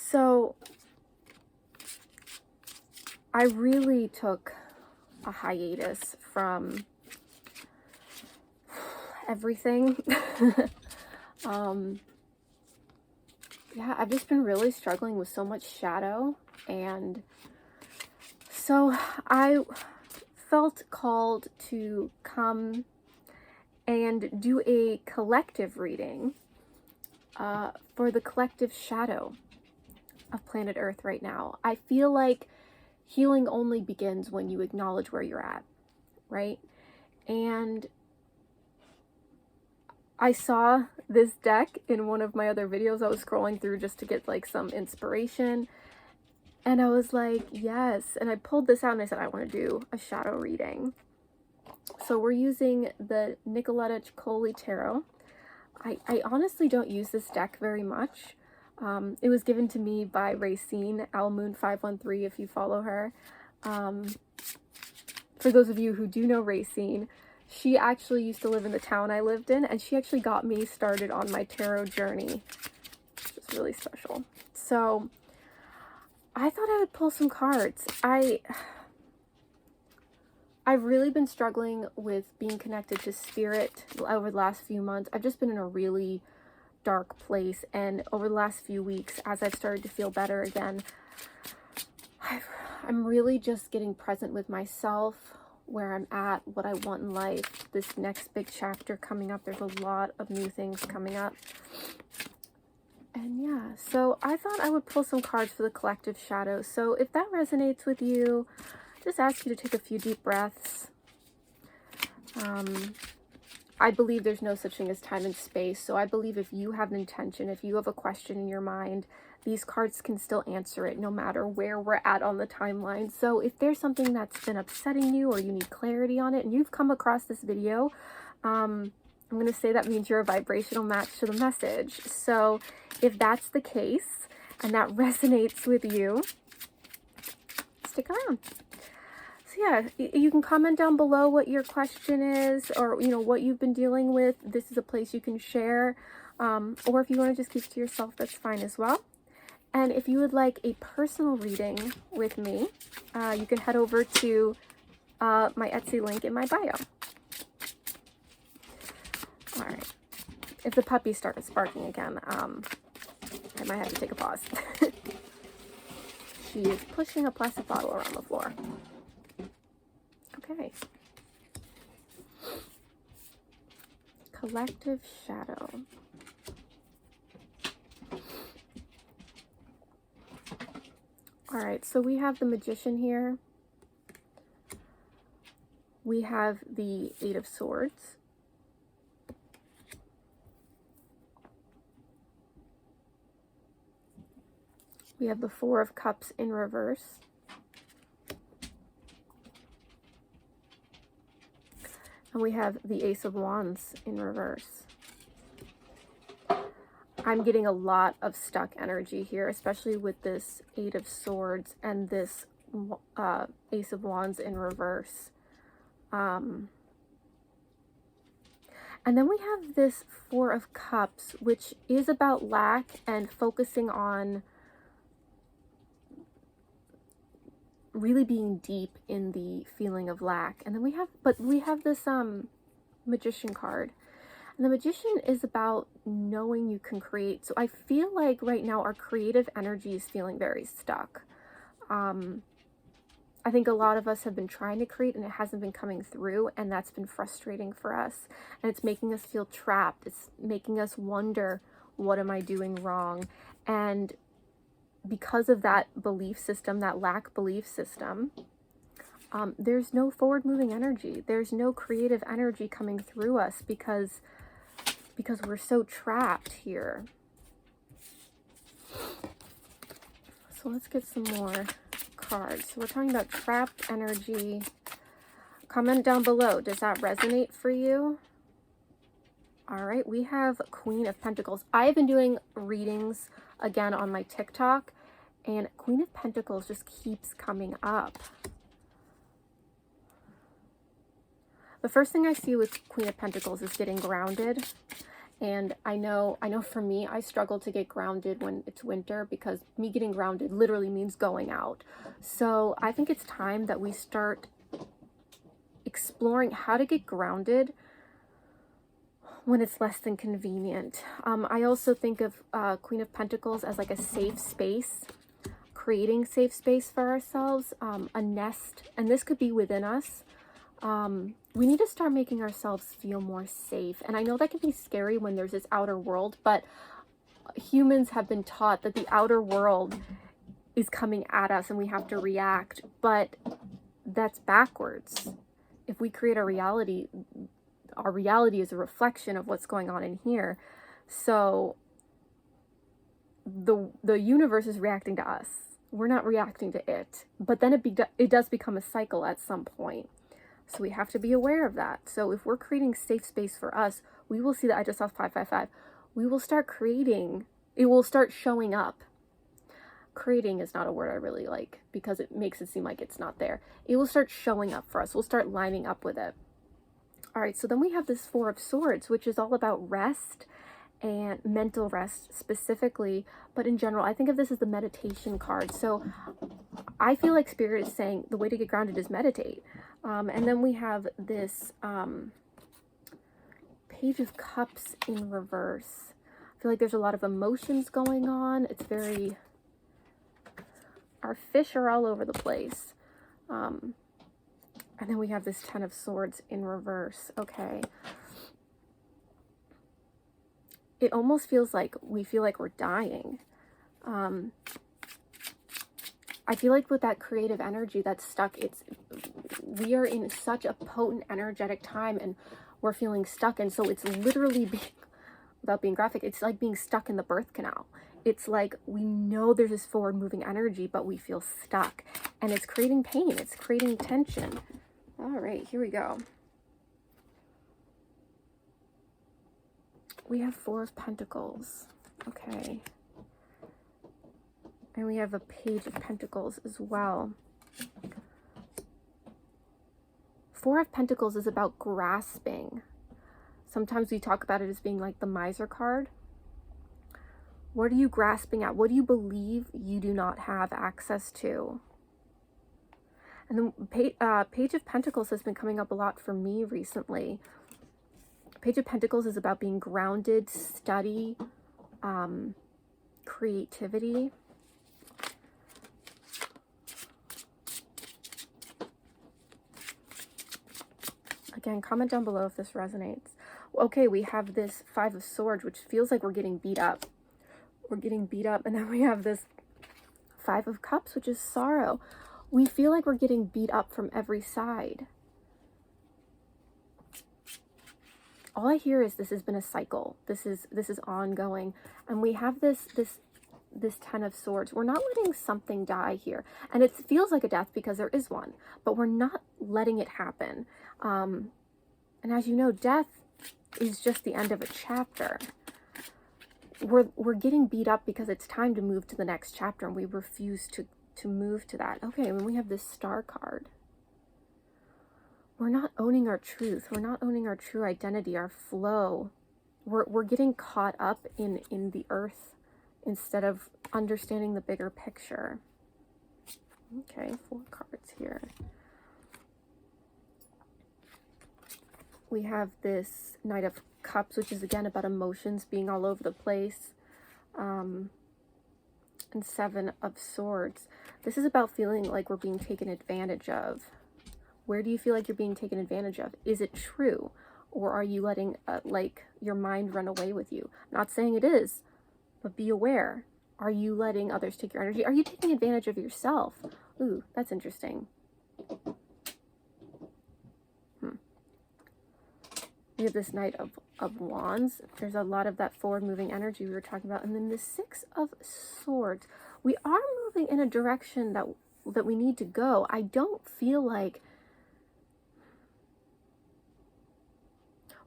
So I really took a hiatus from everything. Yeah, I've just been really struggling with so much shadow, and so I felt called to come and do a collective reading for the collective shadow of planet Earth right now. I feel like healing only begins when you acknowledge where you're at, right? And I saw this deck in one of my other videos. I was scrolling through just to get like some inspiration, and I was like, yes. And I pulled this out and I said, I want to do a shadow reading. So we're using the Nicoletta Ciccoli Tarot. I honestly don't use this deck very much. It was given to me by Racine, Almoon513, if you follow her. For those of you who do know Racine, she actually used to live in the town I lived in, and she actually got me started on my tarot journey, which is really special. So I thought I would pull some cards. I've really been struggling with being connected to spirit over the last few months. I've just been in a really dark place, and over the last few weeks, as I've started to feel better again, I'm really just getting present with myself, where I'm at, what I want in life, this next big chapter coming up. There's a lot of new things coming up. And yeah, so I thought I would pull some cards for the collective shadow. So if that resonates with you, just ask you to take a few deep breaths. I believe there's no such thing as time and space. So I believe if you have an intention, if you have a question in your mind, these cards can still answer it no matter where we're at on the timeline. So if there's something that's been upsetting you or you need clarity on it and you've come across this video, I'm going to say that means you're a vibrational match to the message. So if that's the case and that resonates with you, stick around. So yeah, you can comment down below what your question is, or what you've been dealing with. This is a place you can share, or if you want to just keep it to yourself, that's fine as well. And if you would like a personal reading with me, you can head over to my Etsy link in my bio. All right. If the puppies started sparking again, I might have to take a pause. She is pushing a plastic bottle around the floor. Okay. Collective shadow. All right, so we have the Magician here. We have the Eight of Swords. We have the Four of Cups in reverse. And we have the Ace of Wands in reverse. I'm getting a lot of stuck energy here, especially with this Eight of Swords and this Ace of Wands in reverse. And then we have this Four of Cups, which is about lack and focusing on really being deep in the feeling of lack. And then we have this Magician card. And the Magician is about knowing you can create. So I feel like right now our creative energy is feeling very stuck. I think a lot of us have been trying to create and it hasn't been coming through, and that's been frustrating for us. And it's making us feel trapped. It's making us wonder, what am I doing wrong? And because of that belief system, that lack belief system, there's no forward moving energy. There's no creative energy coming through us because we're so trapped here. So let's get some more cards. So we're talking about trapped energy. Comment down below. Does that resonate for you? All right, we have Queen of Pentacles. I've been doing readings again on my TikTok, and Queen of Pentacles just keeps coming up. The first thing I see with Queen of Pentacles is getting grounded. And I know for me, I struggle to get grounded when it's winter, because me getting grounded literally means going out. So I think it's time that we start exploring how to get grounded when it's less than convenient. I also think of Queen of Pentacles as like a safe space, creating safe space for ourselves, a nest, and this could be within us. We need to start making ourselves feel more safe. And I know that can be scary when there's this outer world, but humans have been taught that the outer world is coming at us and we have to react, but that's backwards. If we create a reality, our reality is a reflection of what's going on in here. So the universe is reacting to us. We're not reacting to it. But then it does become a cycle at some point. So we have to be aware of that. So if we're creating safe space for us, we will see that I just saw 555. We will start creating, it will start showing up. Creating is not a word I really like because it makes it seem like it's not there. It will start showing up for us. We'll start lining up with it. All right, so then we have this Four of Swords, which is all about rest and mental rest specifically, but in general, I think of this as the meditation card. So I feel like Spirit is saying the way to get grounded is meditate. And then we have this Page of Cups in reverse. I feel like there's a lot of emotions going on. It's very, our fish are all over the place. And then we have this Ten of Swords in reverse. Okay. It almost feels like we feel like we're dying. I feel like with that creative energy that's stuck, we are in such a potent energetic time and we're feeling stuck. And so it's literally being, without being graphic, it's like being stuck in the birth canal. It's like we know there's this forward moving energy, but we feel stuck. And it's creating pain. It's creating tension. All right, here we go. We have Four of Pentacles. Okay. And we have a Page of Pentacles as well. Four of Pentacles is about grasping. Sometimes we talk about it as being like the Miser card. What are you grasping at? What do you believe you do not have access to? And the Page of Pentacles has been coming up a lot for me recently. Page of Pentacles is about being grounded, study, creativity. Again, comment down below if this resonates. Okay, we have this Five of Swords, which feels like we're getting beat up. We're getting beat up. And then we have this Five of Cups, which is sorrow. We feel like we're getting beat up from every side. All I hear is this has been a cycle. This is ongoing. And we have this Ten of Swords. We're not letting something die here. And it feels like a death because there is one, but we're not letting it happen. And as you know, death is just the end of a chapter. We're getting beat up because it's time to move to the next chapter, and we refuse to move to that. Okay, when we have this Star card, we're not owning our truth. We're not owning our true identity, our flow. We're getting caught up in the earth instead of understanding the bigger picture. Okay, 4 cards here. We have this Knight of Cups, which is again about emotions being all over the place. And 7 of Swords. This is about feeling like we're being taken advantage of. Where do you feel like you're being taken advantage of? Is it true? Or are you letting like your mind run away with you? I'm not saying it is, but be aware. Are you letting others take your energy? Are you taking advantage of yourself? Ooh, that's interesting. We have this Knight of Wands. There's a lot of that forward moving energy we were talking about. And then the 6 of Swords. We are moving in a direction that we need to go. I don't feel like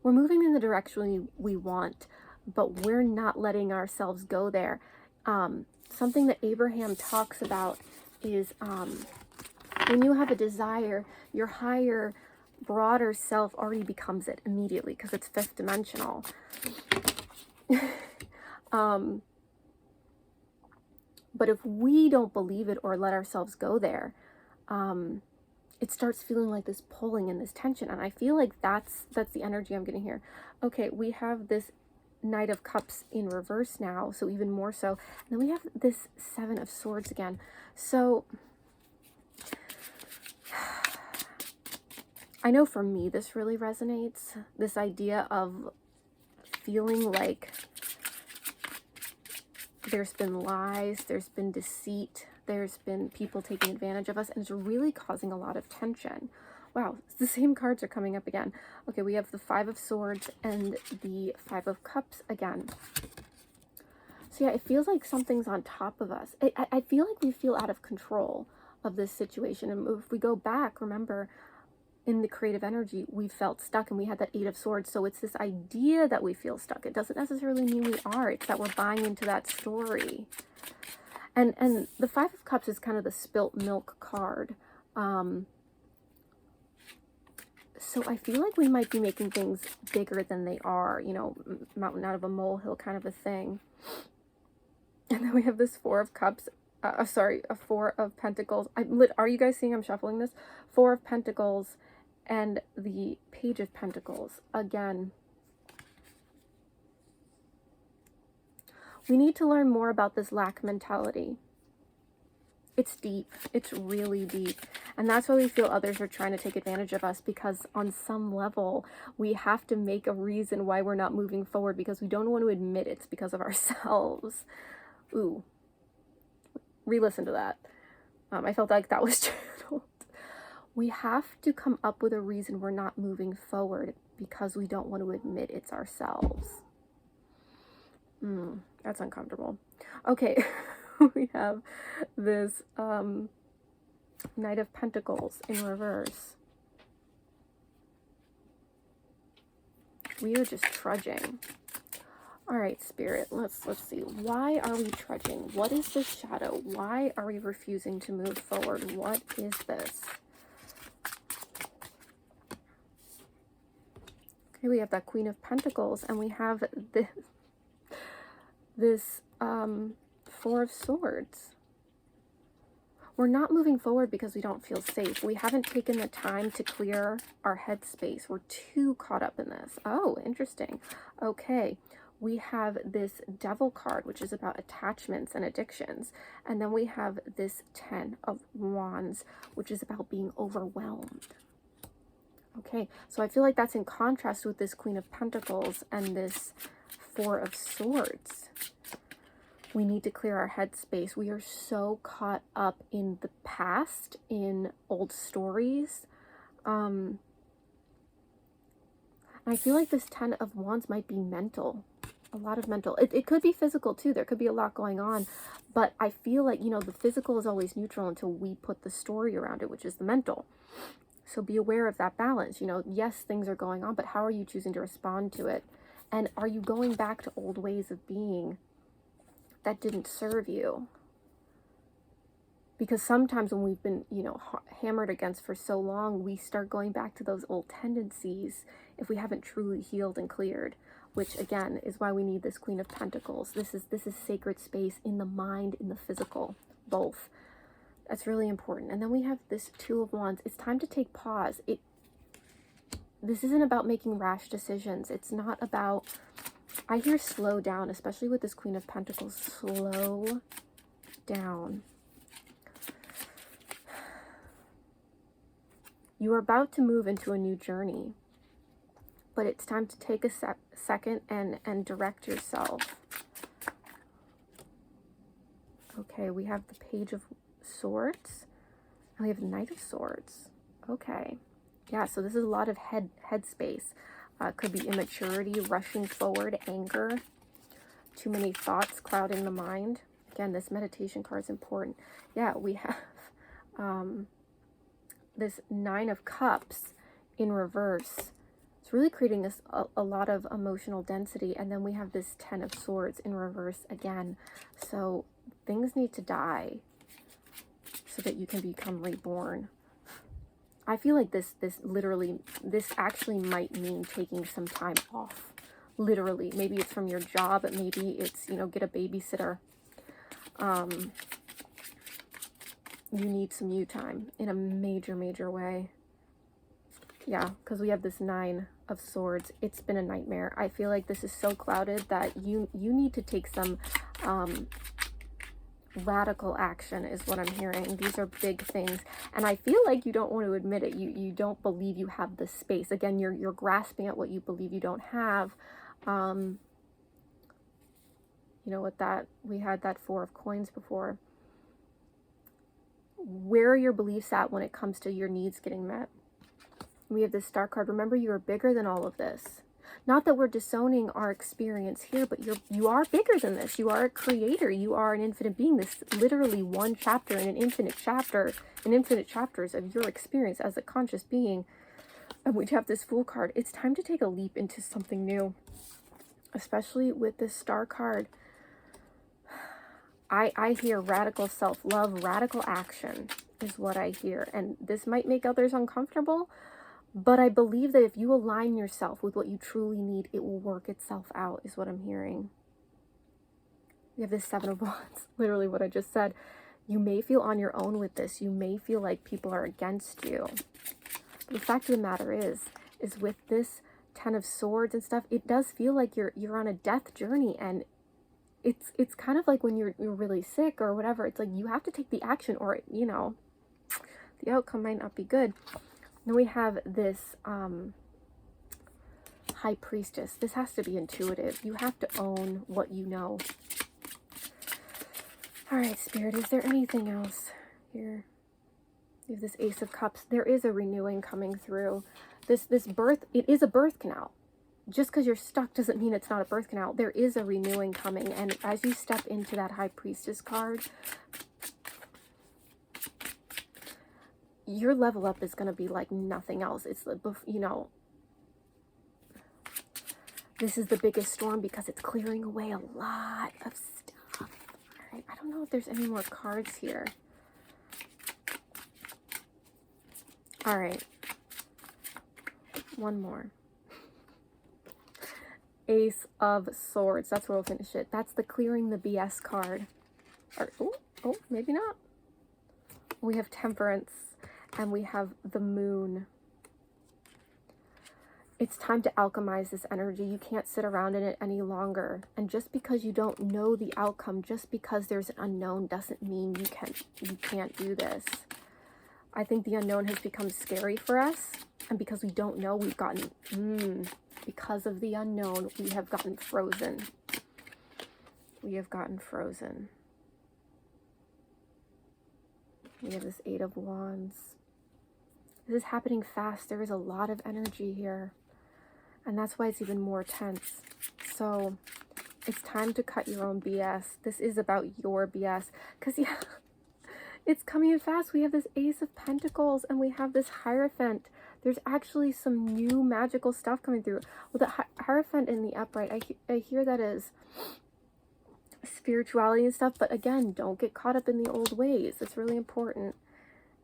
we're moving in the direction we want, but we're not letting ourselves go there. Something that Abraham talks about is when you have a desire, your higher, broader self already becomes it immediately because it's 5th dimensional. But if we don't believe it or let ourselves go there, it starts feeling like this pulling and this tension. And I feel like that's the energy I'm getting here. Okay, we have this Knight of Cups in reverse now, so even more so. And then we have this Seven of Swords again. So I know for me this really resonates. This idea of feeling like there's been lies, there's been deceit, there's been people taking advantage of us, and it's really causing a lot of tension. Wow, the same cards are coming up again. Okay, we have the Five of Swords and the Five of Cups again. So yeah, it feels like something's on top of us. I feel like we feel out of control of this situation. And if we go back, remember, in the creative energy, we felt stuck and we had that Eight of Swords. So it's this idea that we feel stuck. It doesn't necessarily mean we are. It's that we're buying into that story. And the Five of Cups is kind of the spilt milk card. So I feel like we might be making things bigger than they are, you know, mountain out of a molehill kind of a thing. And then we have this Four of Cups, a Four of Pentacles. Are you guys seeing I'm shuffling this? Four of Pentacles and the Page of Pentacles. Again, we need to learn more about this lack mentality. It's deep. It's really deep. And that's why we feel others are trying to take advantage of us, because on some level, we have to make a reason why we're not moving forward because we don't want to admit it's because of ourselves. Ooh. Re-listen to that. I felt like that was channeled. We have to come up with a reason we're not moving forward because we don't want to admit it's ourselves. That's uncomfortable. Okay. We have this Knight of Pentacles in reverse. We are just trudging. All right, Spirit, let's see. Why are we trudging? What is this shadow? Why are we refusing to move forward? What is this? Okay, we have that Queen of Pentacles, and we have this Four of Swords. We're not moving forward because we don't feel safe. We haven't taken the time to clear our headspace. We're too caught up in this. Oh, interesting. Okay. We have this Devil card, which is about attachments and addictions. And then we have this Ten of Wands, which is about being overwhelmed. Okay, so I feel like that's in contrast with this Queen of Pentacles and this Four of Swords. We need to clear our headspace. We are so caught up in the past, in old stories. I feel like this Ten of Wands might be mental. A lot of mental. It could be physical too. There could be a lot going on. But I feel like, you know, the physical is always neutral until we put the story around it, which is the mental. So be aware of that balance. You know, yes, things are going on, but how are you choosing to respond to it? And are you going back to old ways of being that didn't serve you? Because sometimes when we've been, you know, hammered against for so long, we start going back to those old tendencies if we haven't truly healed and cleared, which again is why we need this Queen of Pentacles. This is sacred space in the mind, in the physical, both. That's really important. And then we have this Two of Wands. It's time to take pause. This isn't about making rash decisions. It's not about, I hear slow down, especially with this Queen of Pentacles. Slow down. You are about to move into a new journey, but it's time to take a second and direct yourself. Okay, we have the Page of Swords, and we have the Knight of Swords. Okay, yeah, so this is a lot of head space. Could be immaturity, rushing forward, anger, too many thoughts clouding the mind. Again, this meditation card is important. Yeah, we have this Nine of Cups in reverse. It's really creating this a lot of emotional density. And then we have this Ten of Swords in reverse again. So things need to die so that you can become reborn. I feel like this actually might mean taking some time off, literally. Maybe it's from your job, maybe it's, you know, get a babysitter. You need some you time in a major way. Yeah, because we have this 9 of Swords. It's been a nightmare. I feel like this is so clouded that you need to take some radical action is what I'm hearing. These are big things, and I feel like you don't want to admit it. You don't believe you have the space. Again, you're grasping at what you believe you don't have. You know, with that, we had that 4 of Coins before. Where are your beliefs at when it comes to your needs getting met? We have this Star card. Remember, you are bigger than all of this. Not that we're disowning our experience here, but you are bigger than this. You are a creator. You are an infinite being. This is literally one chapter in an infinite chapter, in infinite chapters of your experience as a conscious being. And we have this Fool card. It's time to take a leap into something new, especially with this Star card. I hear radical self-love, radical action is what I hear. And this might make others uncomfortable, but I believe that if you align yourself with what you truly need, it will work itself out, is what I'm hearing. We have this 7 of Wands, literally what I just said. You may feel on your own with this. You may feel like people are against you. But the fact of the matter is with this 10 of Swords and stuff, it does feel like you're on a death journey, and it's kind of like when you're really sick or whatever. It's like you have to take the action, or, you know, the outcome might not be good. Then we have this High Priestess. This has to be intuitive. You have to own what you know. All right, Spirit, is there anything else here? You have this Ace of Cups. There is a renewing coming through. This birth, it is a birth canal. Just because you're stuck doesn't mean it's not a birth canal. There is a renewing coming. And as you step into that High Priestess card, your level up is going to be like nothing else. It's, you know, this is the biggest storm because it's clearing away a lot of stuff. All right, I don't know if there's any more cards here. All right, one more. Ace of Swords. That's where we'll finish it. That's the clearing the BS card. Or, oh, maybe not. We have Temperance, and we have the Moon. It's time to alchemize this energy. You can't sit around in it any longer. And just because you don't know the outcome, just because there's an unknown, doesn't mean you can't do this. I think the unknown has become scary for us, and because we don't know, we've gotten because of the unknown, we have gotten frozen. We have gotten frozen. We have this 8 of Wands. This is happening fast. There is a lot of energy here. And that's why it's even more tense. So it's time to cut your own BS. This is about your BS. Because, yeah, it's coming in fast. We have this Ace of Pentacles and we have this Hierophant. There's actually some new magical stuff coming through. With the Hierophant in the upright, I hear that as spirituality and stuff. But again, don't get caught up in the old ways. It's really important.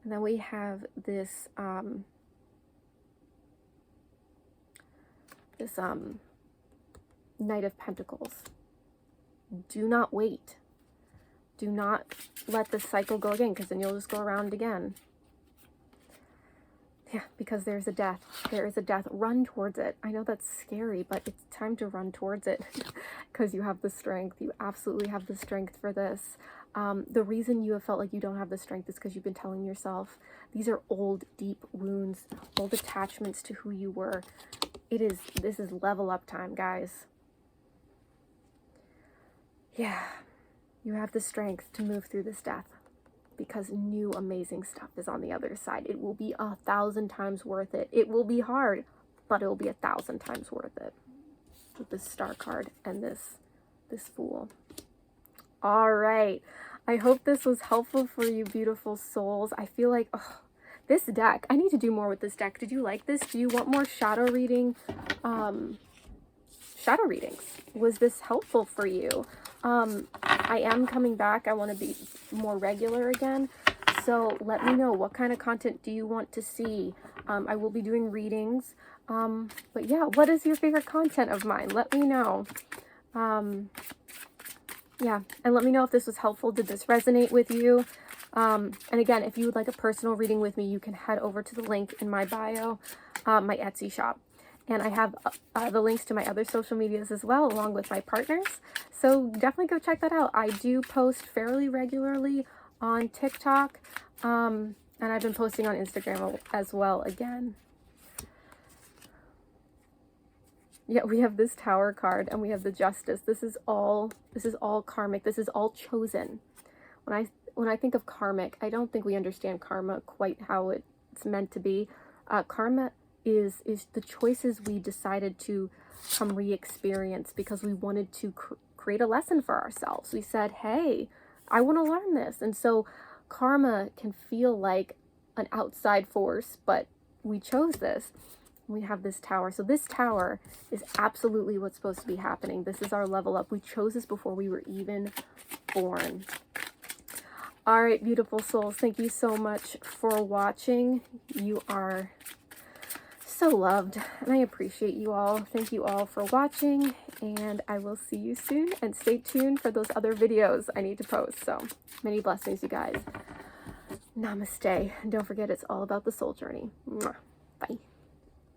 And then we have this, Knight of Pentacles. Do not wait. Do not let this cycle go again, because then you'll just go around again. Yeah, because there's a death. There is a death. Run towards it. I know that's scary, but it's time to run towards it because you have the strength. You absolutely have the strength for this. The reason you have felt like you don't have the strength is because you've been telling yourself these are old, deep wounds, old attachments to who you were. This is level up time, guys. Yeah, you have the strength to move through this death because new amazing stuff is on the other side. It will be 1,000 times worth it. It will be hard, but it will be 1,000 times worth it. With this Star card and this Fool. All right. I hope this was helpful for you, beautiful souls. I feel like, this deck, I need to do more with this deck. Did you like this? Do you want more shadow reading? Shadow readings. Was this helpful for you? I am coming back. I want to be more regular again. So let me know, what kind of content do you want to see? I will be doing readings. But yeah, what is your favorite content of mine? Let me know. Yeah, and let me know if this was helpful. Did this resonate with you? And again, if you would like a personal reading with me, you can head over to the link in my bio, my Etsy shop. And I have the links to my other social medias as well, along with my partners. So definitely go check that out. I do post fairly regularly on TikTok, and I've been posting on Instagram as well again. Yeah, we have this Tower card and we have the Justice. This is all karmic. This is all chosen. When I think of karmic, I don't think we understand karma quite how it's meant to be. Karma is the choices we decided to come re-experience because we wanted to create a lesson for ourselves. We said, hey, I want to learn this. And so karma can feel like an outside force, but we chose this. We have this Tower. So this Tower is absolutely what's supposed to be happening. This is our level up. We chose this before we were even born. All right, beautiful souls. Thank you so much for watching. You are so loved, and I appreciate you all. Thank you all for watching, and I will see you soon. And stay tuned for those other videos I need to post. So many blessings, you guys. Namaste. And don't forget, it's all about the soul journey. Mwah. Bye.